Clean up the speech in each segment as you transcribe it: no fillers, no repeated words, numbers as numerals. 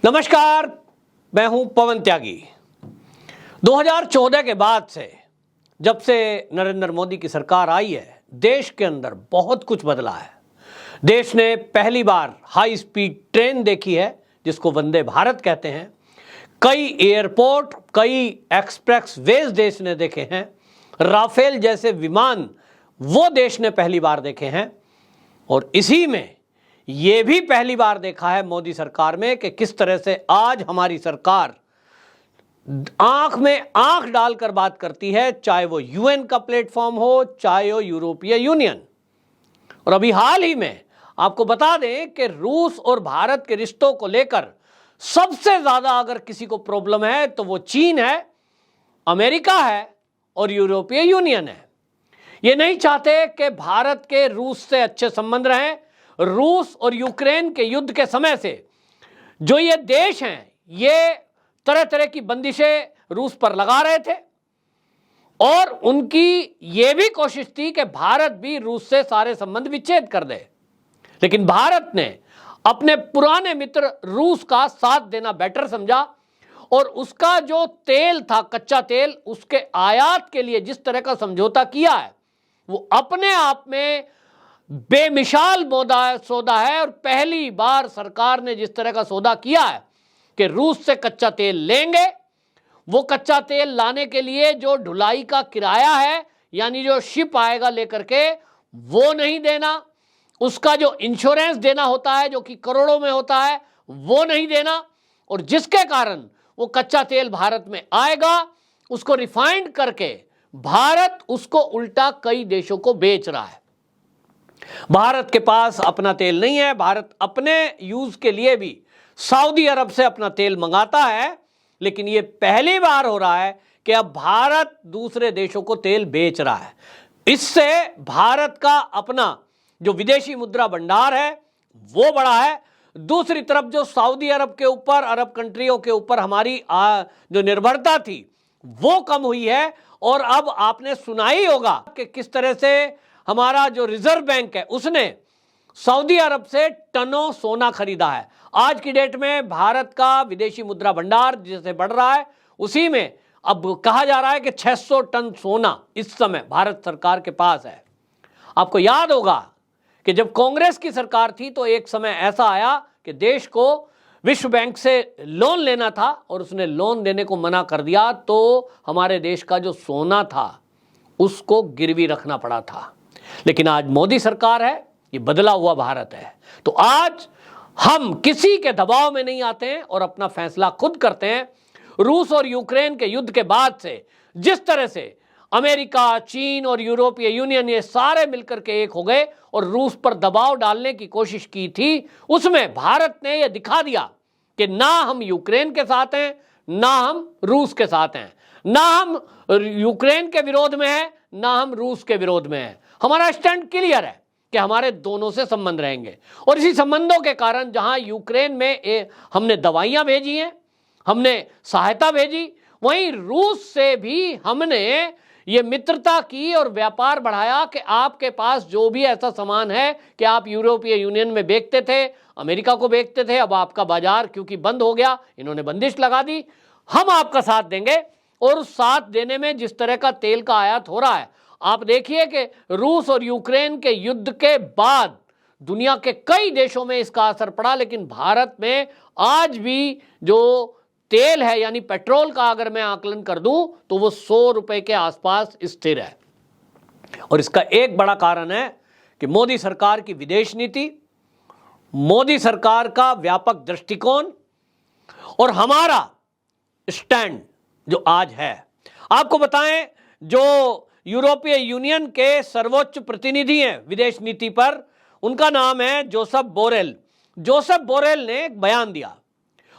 नमस्कार, मैं हूं पवन त्यागी। 2014 के बाद से जब से नरेंद्र मोदी की सरकार आई है, देश के अंदर बहुत कुछ बदला है। देश ने पहली बार हाई स्पीड ट्रेन देखी है जिसको वंदे भारत कहते हैं। कई एयरपोर्ट, कई एक्सप्रेस वेज देश ने देखे हैं। राफेल जैसे विमान वो देश ने पहली बार देखे हैं। और इसी में ये भी पहली बार देखा है मोदी सरकार में कि किस तरह से आज हमारी सरकार आंख में आंख डालकर बात करती है, चाहे वो यूएन का प्लेटफॉर्म हो, चाहे वो यूरोपीय यूनियन। और अभी हाल ही में आपको बता दें कि रूस और भारत के रिश्तों को लेकर सबसे ज्यादा अगर किसी को प्रॉब्लम है तो वो चीन है, अमेरिका है और यूरोपीय यूनियन है। ये नहीं चाहते कि भारत के रूस से अच्छे संबंध रहें। रूस और यूक्रेन के युद्ध के समय से जो ये देश हैं, ये तरह तरह की बंदिशें रूस पर लगा रहे थे और उनकी ये भी कोशिश थी कि भारत भी रूस से सारे संबंध विच्छेद कर दे। लेकिन भारत ने अपने पुराने मित्र रूस का साथ देना बेटर समझा और उसका जो तेल था, कच्चा तेल, उसके आयात के लिए जिस तरह का समझौता किया है वो अपने आप में बेमिसाल सौदा है। और पहली बार सरकार ने जिस तरह का सौदा किया है कि रूस से कच्चा तेल लेंगे, वो कच्चा तेल लाने के लिए जो ढुलाई का किराया है, यानी जो शिप आएगा लेकर के, वो नहीं देना, उसका जो इंश्योरेंस देना होता है जो कि करोड़ों में होता है, वो नहीं देना। और जिसके कारण वो कच्चा तेल भारत में आएगा, उसको रिफाइंड करके भारत उसको उल्टा कई देशों को बेच रहा है। भारत के पास अपना तेल नहीं है। भारत अपने यूज के लिए भी सऊदी अरब से अपना तेल मंगाता है, लेकिन यह पहली बार हो रहा है कि अब भारत दूसरे देशों को तेल बेच रहा है। इससे भारत का अपना जो विदेशी मुद्रा भंडार है वो बढ़ा है। दूसरी तरफ जो सऊदी अरब के ऊपर, अरब कंट्रियों के ऊपर हमारी जो निर्भरता थी वो कम हुई है। और अब आपने सुना ही होगा कि किस तरह से हमारा जो रिजर्व बैंक है उसने सऊदी अरब से टनों सोना खरीदा है। आज की डेट में भारत का विदेशी मुद्रा भंडार जैसे बढ़ रहा है, उसी में अब कहा जा रहा है कि 600 टन सोना इस समय भारत सरकार के पास है। आपको याद होगा कि जब कांग्रेस की सरकार थी तो एक समय ऐसा आया कि देश को विश्व बैंक से लोन लेना था और उसने लोन देने को मना कर दिया, तो हमारे देश का जो सोना था उसको गिरवी रखना पड़ा था। लेकिन आज मोदी सरकार है, ये बदला हुआ भारत है। तो आज हम किसी के दबाव में नहीं आते हैं और अपना फैसला खुद करते हैं। रूस और यूक्रेन के युद्ध के बाद से जिस तरह से अमेरिका, चीन और यूरोपीय यूनियन ये सारे मिलकर के एक हो गए और रूस पर दबाव डालने की कोशिश की थी, उसमें भारत ने यह दिखा दिया कि ना हम यूक्रेन के साथ हैं, ना हम रूस के साथ हैं, ना हम यूक्रेन के विरोध में हैं, ना हम रूस के विरोध में हैं। हमारा स्टैंड क्लियर है कि हमारे दोनों से संबंध रहेंगे। और इसी संबंधों के कारण जहां यूक्रेन में हमने दवाइयां भेजी हैं, हमने सहायता भेजी, वहीं रूस से भी हमने ये मित्रता की और व्यापार बढ़ाया कि आपके पास जो भी ऐसा सामान है कि आप यूरोपीय यूनियन में बेचते थे, अमेरिका को बेचते थे, अब आपका बाजार क्योंकि बंद हो गया, इन्होंने बंदिश लगा दी, हम आपका साथ देंगे। और उस साथ देने में जिस तरह का तेल का आयात हो रहा है, आप देखिए कि रूस और यूक्रेन के युद्ध के बाद दुनिया के कई देशों में इसका असर पड़ा, लेकिन भारत में आज भी जो तेल है यानी पेट्रोल का अगर मैं आकलन कर दूं तो वो 100 रुपए के आसपास स्थिर है। और इसका एक बड़ा कारण है कि मोदी सरकार की विदेश नीति, मोदी सरकार का व्यापक दृष्टिकोण और हमारा स्टैंड जो आज है। आपको बताएं, जो यूरोपीय यूनियन के सर्वोच्च प्रतिनिधि हैं विदेश नीति पर, उनका नाम है जोसेफ बोरेल। जोसेफ बोरेल ने एक बयान दिया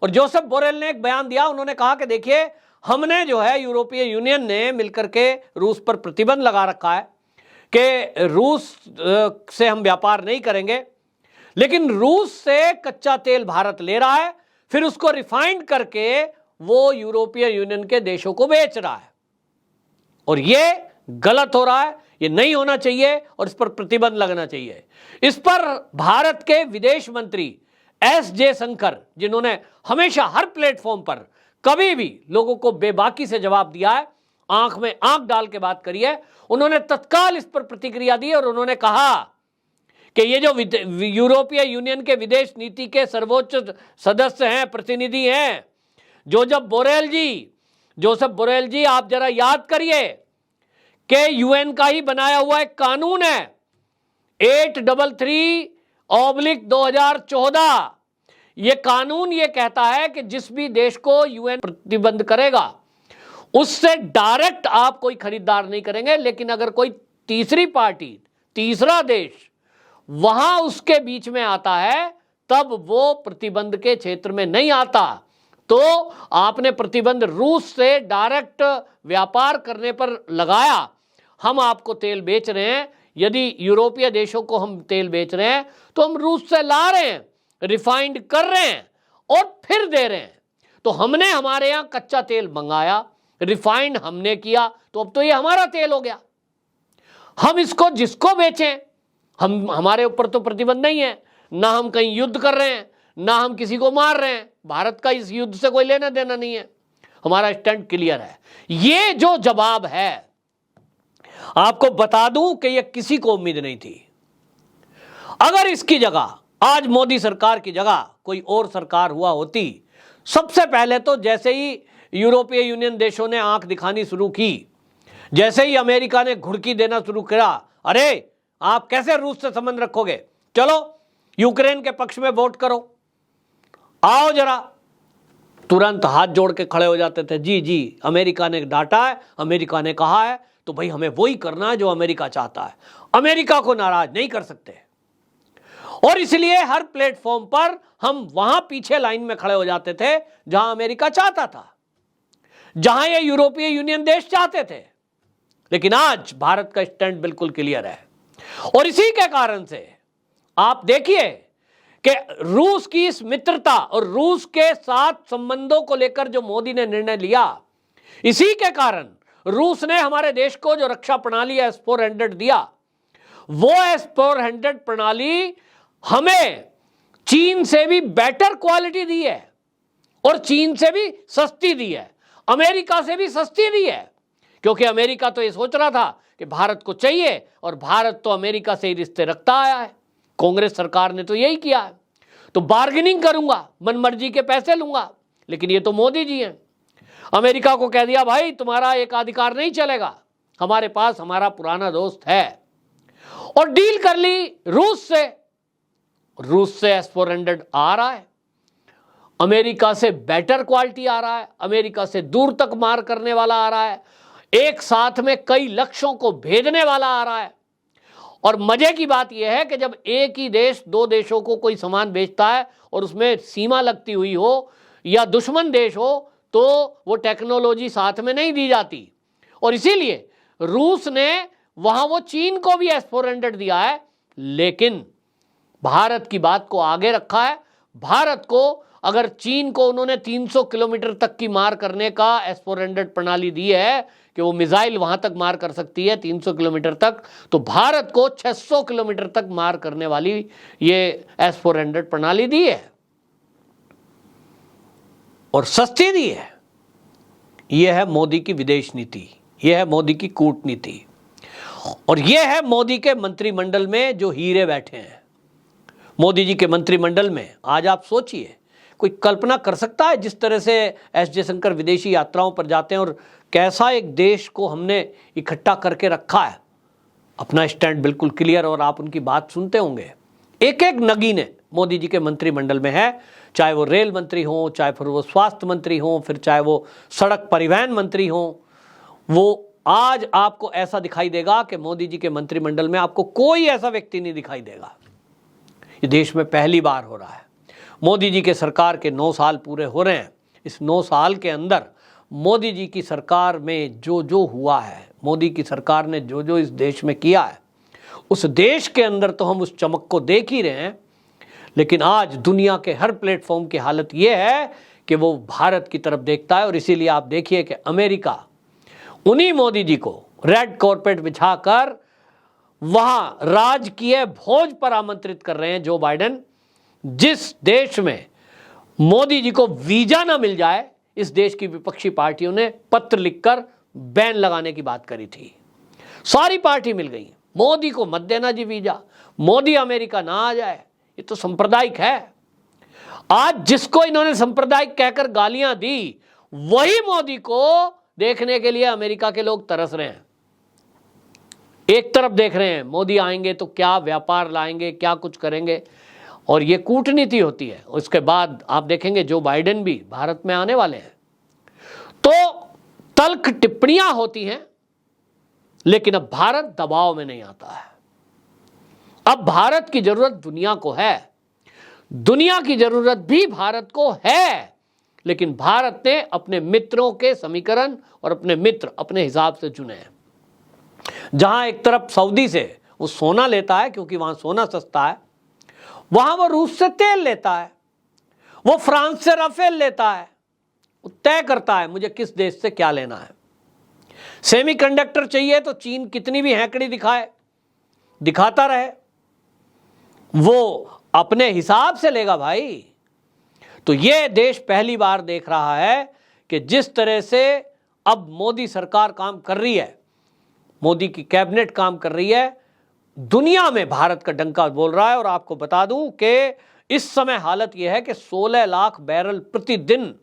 और जोसेफ बोरेल ने एक बयान दिया, उन्होंने कहा कि देखिए, हमने जो है यूरोपीय यूनियन ने मिलकर के रूस पर प्रतिबंध लगा रखा है कि रूस से हम व्यापार नहीं करेंगे, लेकिन रूस से कच्चा तेल भारत ले रहा है, फिर उसको रिफाइंड करके वो यूरोपीय यूनियन के देशों को बेच रहा है। और ये गलत हो रहा है, ये नहीं होना चाहिए और इस पर प्रतिबंध लगना चाहिए। इस पर भारत के विदेश मंत्री एस जयशंकर, जिन्होंने हमेशा हर प्लेटफॉर्म पर कभी भी लोगों को बेबाकी से जवाब दिया है, आंख में आंख डाल के बात करी है, उन्होंने तत्काल इस पर प्रतिक्रिया दी और उन्होंने कहा कि ये जो यूरोपीय यूनियन के विदेश नीति के सर्वोच्च सदस्य हैं, प्रतिनिधि हैं, जोसेफ बोरेल जी, आप जरा याद करिए कि यूएन का ही बनाया हुआ एक कानून है 833/2014। ये कानून ये कहता है कि जिस भी देश को यूएन प्रतिबंध करेगा उससे डायरेक्ट आप कोई खरीदार नहीं करेंगे, लेकिन अगर कोई तीसरी पार्टी, तीसरा देश वहां उसके बीच में आता है तब वो प्रतिबंध के क्षेत्र में नहीं आता। तो आपने प्रतिबंध रूस से डायरेक्ट व्यापार करने पर लगाया, हम आपको तेल बेच रहे हैं, यदि यूरोपीय देशों को हम तेल बेच रहे हैं तो हम रूस से ला रहे हैं, रिफाइंड कर रहे हैं और फिर दे रहे हैं। तो हमने हमारे यहां कच्चा तेल मंगाया, रिफाइंड हमने किया, तो अब तो ये हमारा तेल हो गया, हम इसको जिसको बेचें, हमारे ऊपर तो प्रतिबंध नहीं है, ना हम कहीं युद्ध कर रहे हैं, ना हम किसी को मार रहे हैं, भारत का इस युद्ध से कोई लेना देना नहीं है, हमारा स्टैंड क्लियर है। ये जो जवाब है, आपको बता दूं कि ये किसी को उम्मीद नहीं थी। अगर इसकी जगह आज मोदी सरकार की जगह कोई और सरकार हुआ होती, सबसे पहले तो जैसे ही यूरोपीय यूनियन देशों ने आंख दिखानी शुरू की, जैसे ही अमेरिका ने घुड़की देना शुरू किया, अरे आप कैसे रूस से संबंध रखोगे, चलो यूक्रेन के पक्ष में वोट करो, आओ जरा, तुरंत हाथ जोड़ के खड़े हो जाते थे। जी जी, अमेरिका ने डांटा है, अमेरिका ने कहा है, तो भाई हमें वही करना है जो अमेरिका चाहता है, अमेरिका को नाराज नहीं कर सकते। और इसलिए हर प्लेटफॉर्म पर हम वहां पीछे लाइन में खड़े हो जाते थे जहां अमेरिका चाहता था, जहां ये यूरोपीय यूनियन देश चाहते थे। लेकिन आज भारत का स्टैंड बिल्कुल क्लियर है और इसी के कारण से आप देखिए कि रूस की इस मित्रता और रूस के साथ संबंधों को लेकर जो मोदी ने निर्णय लिया, इसी के कारण रूस ने हमारे देश को जो रक्षा प्रणाली S-400 दिया, वो S-400 प्रणाली हमें चीन से भी बेटर क्वालिटी दी है और चीन से भी सस्ती दी है, अमेरिका से भी सस्ती दी है। क्योंकि अमेरिका तो ये सोच रहा था कि भारत को चाहिए और भारत तो अमेरिका से ही रिश्ते रखता आया है, कांग्रेस सरकार ने तो यही किया है, तो बार्गेनिंग करूंगा, मनमर्जी के पैसे लूंगा। लेकिन ये तो मोदी जी हैं, अमेरिका को कह दिया भाई तुम्हारा एकाधिकार नहीं चलेगा, हमारे पास हमारा पुराना दोस्त है, और डील कर ली रूस से। रूस से S-400 आ रहा है, अमेरिका से बेटर क्वालिटी आ रहा है, अमेरिका से दूर तक मार करने वाला आ रहा है, एक साथ में कई लक्ष्यों को भेदने वाला आ रहा है। और मजे की बात यह है कि जब एक ही देश दो देशों को कोई सामान बेचता है और उसमें सीमा लगती हुई हो या दुश्मन देश हो, तो वो टेक्नोलॉजी साथ में नहीं दी जाती। और इसीलिए रूस ने वहां वो चीन को भी S-400 दिया है, लेकिन भारत की बात को आगे रखा है। भारत को अगर चीन को उन्होंने 300 किलोमीटर तक की मार करने का S-400 प्रणाली दी है कि वो मिसाइल वहां तक मार कर सकती है 300 किलोमीटर तक, तो भारत को 600 किलोमीटर तक मार करने वाली ये S-400 प्रणाली दी है और सस्ती दी है। यह है मोदी की विदेश नीति, यह है मोदी की कूटनीति, और यह है मोदी के मंत्रिमंडल में जो हीरे बैठे हैं। मोदी जी के मंत्रिमंडल में आज आप सोचिए, कोई कल्पना कर सकता है जिस तरह से एस जयशंकर विदेशी यात्राओं पर जाते हैं और कैसा एक देश को हमने इकट्ठा करके रखा है। अपना स्टैंड बिल्कुल क्लियर, और आप उनकी बात सुनते होंगे, एक एक नगीने मोदी जी के मंत्रिमंडल में है, चाहे वो रेल मंत्री हो, चाहे फिर वो स्वास्थ्य मंत्री हो, फिर चाहे वो सड़क परिवहन मंत्री हो। वो आज आपको ऐसा दिखाई देगा कि मोदी जी के मंत्रिमंडल में आपको कोई ऐसा व्यक्ति नहीं दिखाई देगा। ये देश में पहली बार हो रहा है। मोदी जी के सरकार के 9 साल पूरे हो रहे हैं। इस 9 साल के अंदर मोदी जी की सरकार में जो जो हुआ है, मोदी की सरकार ने जो जो इस देश में किया है, उस देश के अंदर तो हम उस चमक को देख ही रहे हैं। लेकिन आज दुनिया के हर प्लेटफॉर्म की हालत यह है कि वो भारत की तरफ देखता है। और इसीलिए आप देखिए कि अमेरिका उन्हीं मोदी जी को रेड कॉर्पेट बिछाकर वहां राजकीय भोज पर आमंत्रित कर रहे हैं जो बाइडेन, जिस देश में मोदी जी को वीजा ना मिल जाए, इस देश की विपक्षी पार्टियों ने पत्र लिखकर बैन लगाने की बात करी थी। सारी पार्टी मिल गई, मोदी को मत देना जी वीजा, मोदी अमेरिका ना आ जाए, ये तो सांप्रदायिक है। आज जिसको इन्होंने सांप्रदायिक कहकर गालियां दी, वही मोदी को देखने के लिए अमेरिका के लोग तरस रहे हैं। एक तरफ देख रहे हैं मोदी आएंगे तो क्या व्यापार लाएंगे, क्या कुछ करेंगे, और ये कूटनीति होती है। उसके बाद आप देखेंगे जो बाइडेन भी भारत में आने वाले हैं, तो तल्ख टिप्पणियां होती हैं, लेकिन अब भारत दबाव में नहीं आता है। अब भारत की जरूरत दुनिया को है, दुनिया की जरूरत भी भारत को है, लेकिन भारत ने अपने मित्रों के समीकरण और अपने मित्र अपने हिसाब से चुने हैं। जहां एक तरफ सऊदी से वो सोना लेता है क्योंकि वहां सोना सस्ता है, वहां वो रूस से तेल लेता है, वो फ्रांस से राफेल लेता है, वो तय करता है मुझे किस देश से क्या लेना है। सेमीकंडक्टर चाहिए तो चीन कितनी भी हैकड़ी दिखाता रहे, वो अपने हिसाब से लेगा भाई। तो ये देश पहली बार देख रहा है कि जिस तरह से अब मोदी सरकार काम कर रही है, मोदी की कैबिनेट काम कर रही है, दुनिया में भारत का डंका बोल रहा है। और आपको बता दूं कि इस समय हालत यह है कि 16 लाख बैरल प्रतिदिन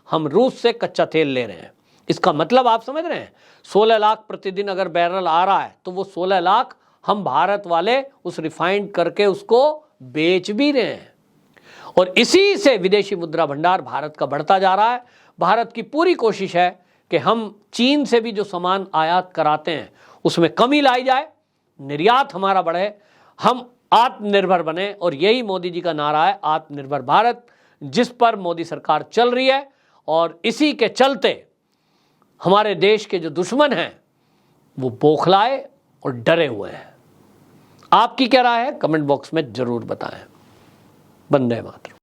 हम रूस से कच्चा तेल ले रहे हैं। इसका मतलब आप समझ रहे हैं, 16 लाख प्रतिदिन अगर बैरल आ रहा है तो वो 16 लाख हम भारत वाले उस रिफाइंड करके उसको बेच भी रहे हैं। और इसी से विदेशी मुद्रा भंडार भारत का बढ़ता जा रहा है। भारत की पूरी कोशिश है कि हम चीन से भी जो सामान आयात कराते हैं उसमें कमी लाई जाए, निर्यात हमारा बढ़े, हम आत्मनिर्भर बने। और यही मोदी जी का नारा है, आत्मनिर्भर भारत, जिस पर मोदी सरकार चल रही है। और इसी के चलते हमारे देश के जो दुश्मन हैं वो बौखलाए और डरे हुए हैं। आपकी क्या राय है, कमेंट बॉक्स में जरूर बताएं। वंदे मातरम।